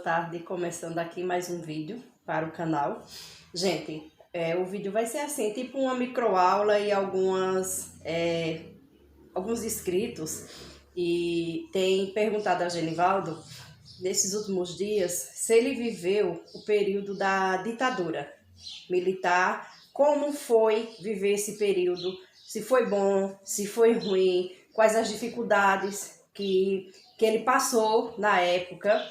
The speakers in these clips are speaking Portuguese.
tarde, começando aqui mais um vídeo para o canal. Gente, o vídeo vai ser assim, tipo uma microaula e alguns inscritos e tem perguntado a Genivaldo, nesses últimos dias, se ele viveu o período da ditadura militar, como foi viver esse período, se foi bom, se foi ruim, quais as dificuldades que ele passou na época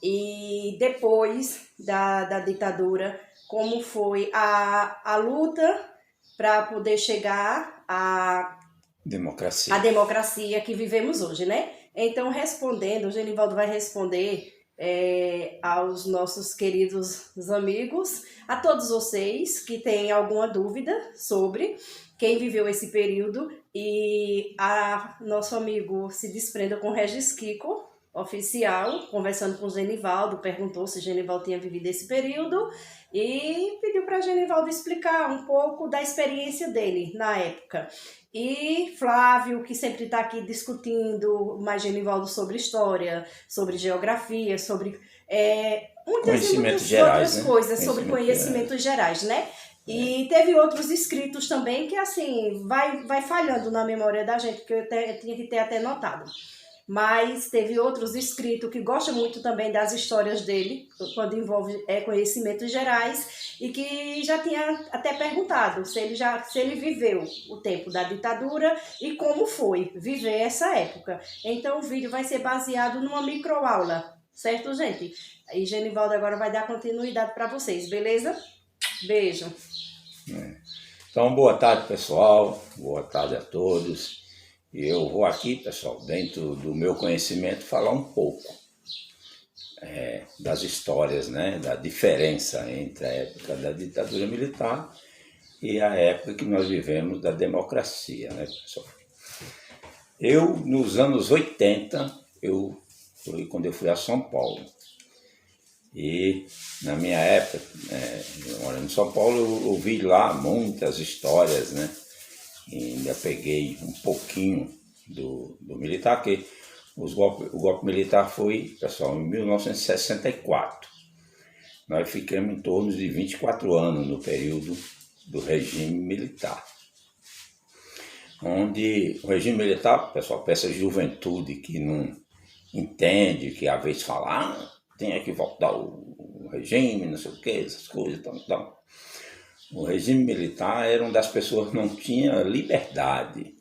e depois da ditadura, como foi a luta para poder chegar à democracia que vivemos hoje, né? Então, respondendo, o Genivaldo vai responder aos nossos queridos amigos, a todos vocês que têm alguma dúvida sobre quem viveu esse período, e nosso amigo se desprenda com Regis Kiko, oficial, conversando com o Genivaldo, perguntou se Genivaldo tinha vivido esse período e pediu para Genivaldo explicar um pouco da experiência dele na época. E Flávio, que sempre está aqui discutindo mais Genivaldo sobre história, sobre geografia, sobre muitas outras coisas, sobre conhecimentos gerais, né? E teve outros inscritos também que, assim, vai falhando na memória da gente, que eu tinha que ter até notado. Mas teve outros inscritos que gostam muito também das histórias dele, quando envolve conhecimentos gerais, e que já tinha até perguntado se ele viveu o tempo da ditadura e como foi viver essa época. Então o vídeo vai ser baseado numa microaula, certo, gente? E Genivaldo agora vai dar continuidade para vocês, beleza? Beijo! Então, boa tarde, pessoal, boa tarde a todos. E eu vou aqui, pessoal, dentro do meu conhecimento, falar um pouco das histórias, né, da diferença entre a época da ditadura militar e a época que nós vivemos da democracia, né, pessoal? Eu, nos anos 80, foi quando eu fui a São Paulo. E na minha época, morando em São Paulo, eu ouvi lá muitas histórias, né? E ainda peguei um pouquinho do militar, que o golpe militar foi, pessoal, em 1964. Nós ficamos em torno de 24 anos no período do regime militar. Onde o regime militar, pessoal, para essa juventude que não entende, que às vezes fala, tem que voltar o regime, não sei o que, essas coisas, tal. O regime militar era uma das pessoas que não tinha liberdade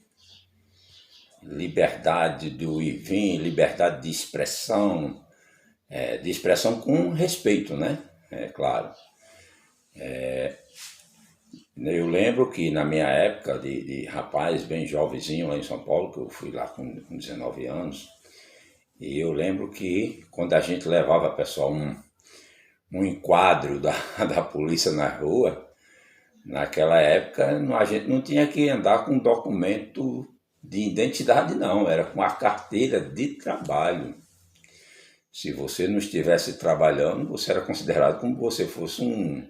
do ir e vir, liberdade de expressão com respeito, né? Claro. Eu lembro que na minha época de rapaz bem jovenzinho lá em São Paulo, que eu fui lá com 19 anos, e eu lembro que quando a gente levava, pessoal, um enquadro da polícia na rua, naquela época a gente não tinha que andar com documento de identidade, não, era com a carteira de trabalho. Se você não estivesse trabalhando, você era considerado como se você fosse um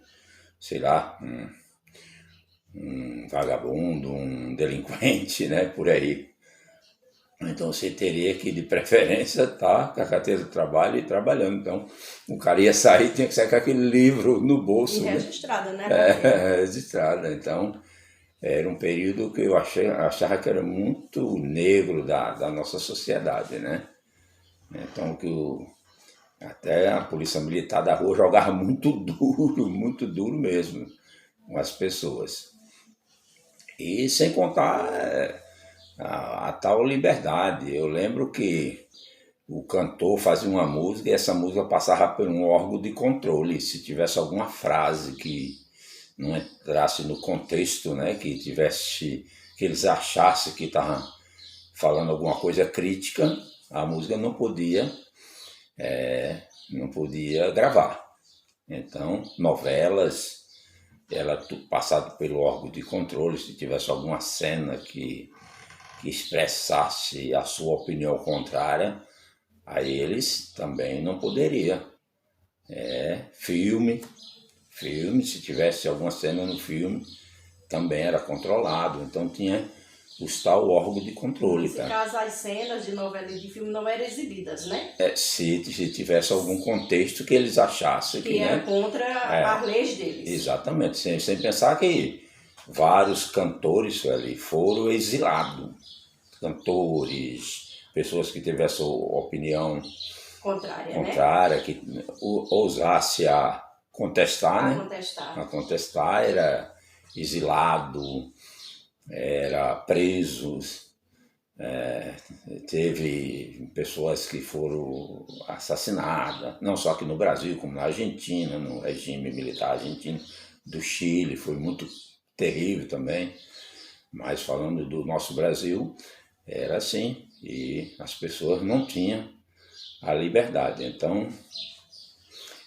vagabundo, um delinquente, né, por aí. Então você teria que, de preferência, estar com a carteira de trabalho e trabalhando. Então o cara ia sair, tinha que sair com aquele livro no bolso. E registrada, né? Registrada. Então era um período que eu achava que era muito negro da nossa sociedade, né? Então até a polícia militar da rua jogava muito duro mesmo com as pessoas. E sem contar a tal liberdade. Eu lembro que o cantor fazia uma música e essa música passava por um órgão de controle. Se tivesse alguma frase que não entrasse no contexto, né, que eles achassem que estavam falando alguma coisa crítica, a música não podia gravar. Então, novelas, ela passada pelo órgão de controle, se tivesse alguma cena que expressasse a sua opinião contrária, a eles também não poderia. Filme, se tivesse alguma cena no filme, também era controlado. Então tinha os tal órgão de controle. Nesse Tá? caso, as cenas de novela e de filme não eram exibidas, né? Se tivesse algum contexto que eles achassem que era contra as leis deles. Exatamente, sem pensar que vários cantores ali foram exilados. Cantores, pessoas que tivessem opinião contrária, né? Que ousasse a contestar, a contestar era exilado, era presos, teve pessoas que foram assassinadas, não só aqui no Brasil, como na Argentina, no regime militar argentino, do Chile, foi muito terrível também, mas falando do nosso Brasil, era assim, e as pessoas não tinham a liberdade. Então,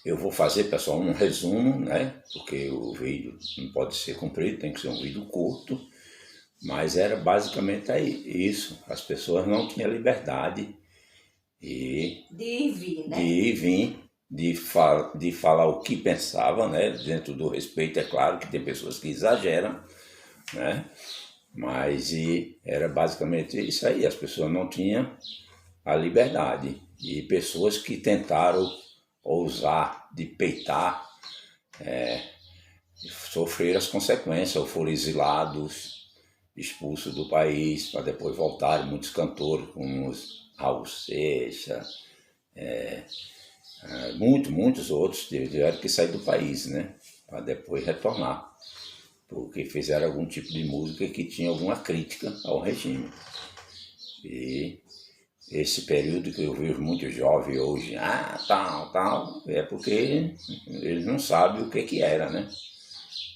eu vou fazer, pessoal, um resumo, né? Porque o vídeo não pode ser comprido, tem que ser um vídeo curto, mas era basicamente isso. As pessoas não tinham liberdade de ir e vir, de falar o que pensavam, né? Dentro do respeito, é claro que tem pessoas que exageram, né? Mas era basicamente isso aí, as pessoas não tinham a liberdade. E pessoas que tentaram ousar de peitar, sofreram as consequências, ou foram exilados, expulsos do país, para depois voltarem. Muitos cantores, como os Raul Seixas, muitos outros tiveram que sair do país, né? Para depois retornar, porque fizeram algum tipo de música que tinha alguma crítica ao regime. E esse período que eu vejo muito jovem hoje, tal, é porque eles não sabem o que era, né?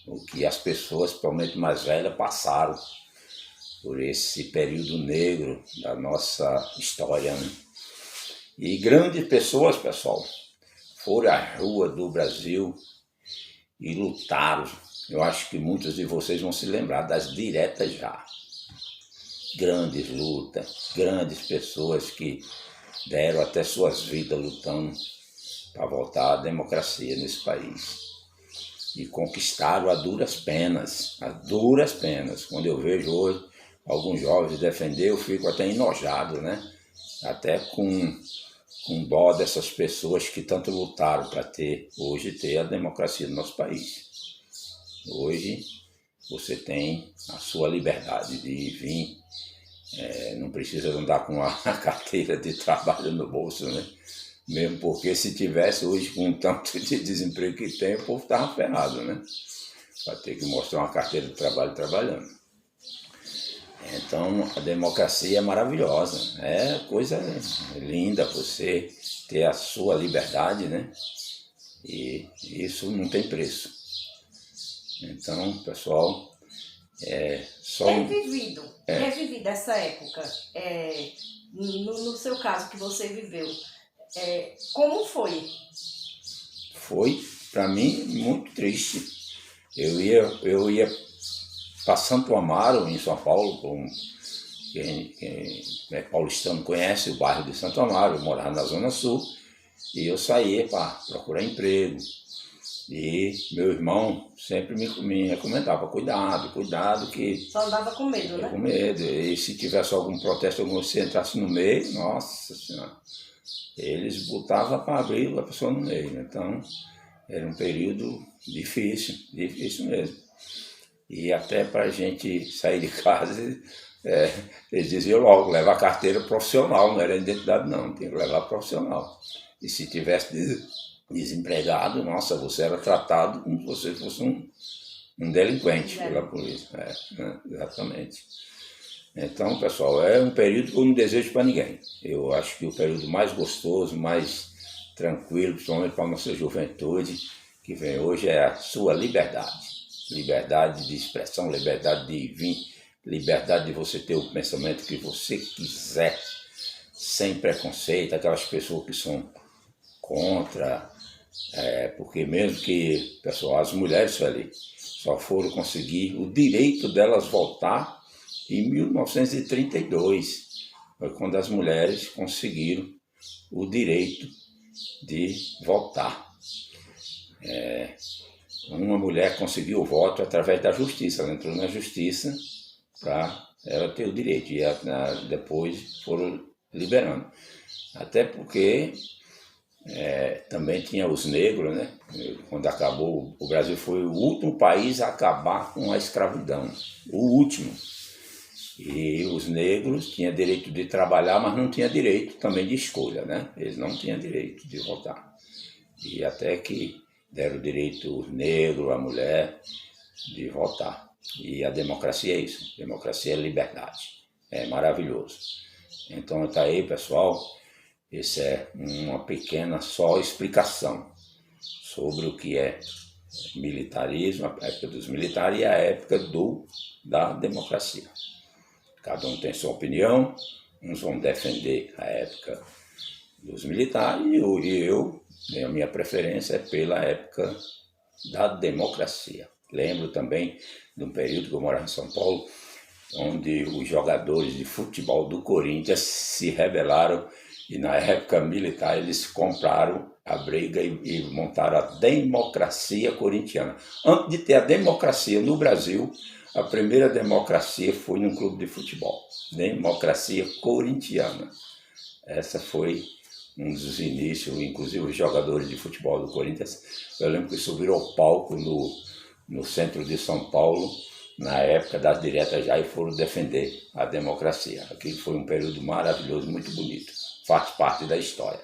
O que as pessoas, principalmente mais velhas, passaram por esse período negro da nossa história, né? E grandes pessoas, pessoal, foram à rua do Brasil e lutaram. Eu acho que muitos de vocês vão se lembrar das diretas já. Grandes lutas, grandes pessoas que deram até suas vidas lutando para voltar à democracia nesse país. E conquistaram a duras penas. Quando eu vejo hoje alguns jovens defender, eu fico até enojado, né? Até com dó dessas pessoas que tanto lutaram para hoje ter a democracia no nosso país. Hoje você tem a sua liberdade de vir, não precisa andar com a carteira de trabalho no bolso, né? Mesmo porque se tivesse hoje com o tanto de desemprego que tem, o povo estava ferrado, né? Para ter que mostrar uma carteira de trabalho trabalhando. Então a democracia é maravilhosa, é coisa linda você ter a sua liberdade, né? E isso não tem preço. Então, pessoal, revivido essa época, no seu caso que você viveu, como foi? Foi, para mim, muito triste. Eu ia para Santo Amaro, em São Paulo, quem é paulistano conhece o bairro de Santo Amaro, eu morava na Zona Sul, e eu saía para procurar emprego. E meu irmão sempre me recomendava, cuidado, que... Só andava com medo, né? Com medo. E se tivesse algum protesto, você entrasse no meio, nossa senhora, eles botavam para abrir a pessoa no meio. Então, era um período difícil mesmo. E até para a gente sair de casa, eles diziam logo, leva a carteira profissional, não era identidade não, tinha que levar profissional. E se tivesse desempregado, nossa, você era tratado como se você fosse um delinquente pela polícia. Exatamente. Então, pessoal, é um período que eu não desejo para ninguém. Eu acho que o período mais gostoso, mais tranquilo, principalmente para a nossa juventude, que vem hoje, é a sua liberdade. Liberdade de expressão, liberdade de vir, liberdade de você ter o pensamento que você quiser, sem preconceito, aquelas pessoas que são contra, porque mesmo que, pessoal, as mulheres ali só foram conseguir o direito delas votar em 1932, foi quando as mulheres conseguiram o direito de votar. Uma mulher conseguiu o voto através da justiça, ela entrou na justiça para ela ter o direito, e depois foram liberando. Até porque também tinha os negros, né? Quando acabou, o Brasil foi o último país a acabar com a escravidão, o último. E os negros tinham direito de trabalhar, mas não tinham direito também de escolha, né? Eles não tinham direito de votar. E até que deram o direito negro, à mulher, de votar. E a democracia é isso, democracia é liberdade, é maravilhoso. Então tá aí, pessoal, essa é uma pequena só explicação sobre o que é militarismo, a época dos militares e a época da democracia. Cada um tem sua opinião, uns vão defender a época dos militares e a minha preferência é pela época da democracia. Lembro também de um período que eu morava em São Paulo, onde os jogadores de futebol do Corinthians se rebelaram e na época militar eles compraram a briga e montaram a democracia corintiana. Antes de ter a democracia no Brasil, a primeira democracia foi num clube de futebol, democracia corintiana. Essa foi um dos inícios, inclusive os jogadores de futebol do Corinthians, eu lembro que subiram ao palco no centro de São Paulo, na época das diretas já, e foram defender a democracia. Aquilo foi um período maravilhoso, muito bonito, faz parte da história.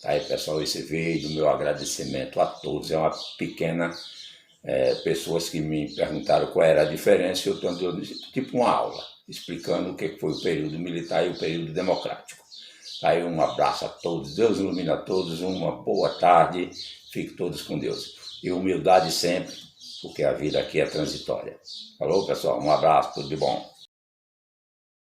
Tá aí, pessoal, esse vídeo, meu agradecimento a todos, é uma pequena... pessoas que me perguntaram qual era a diferença, eu estou dando tipo uma aula, explicando o que foi o período militar e o período democrático. Aí um abraço a todos, Deus ilumina a todos, uma boa tarde, fiquem todos com Deus. E humildade sempre, porque a vida aqui é transitória. Falou, pessoal, um abraço, tudo de bom.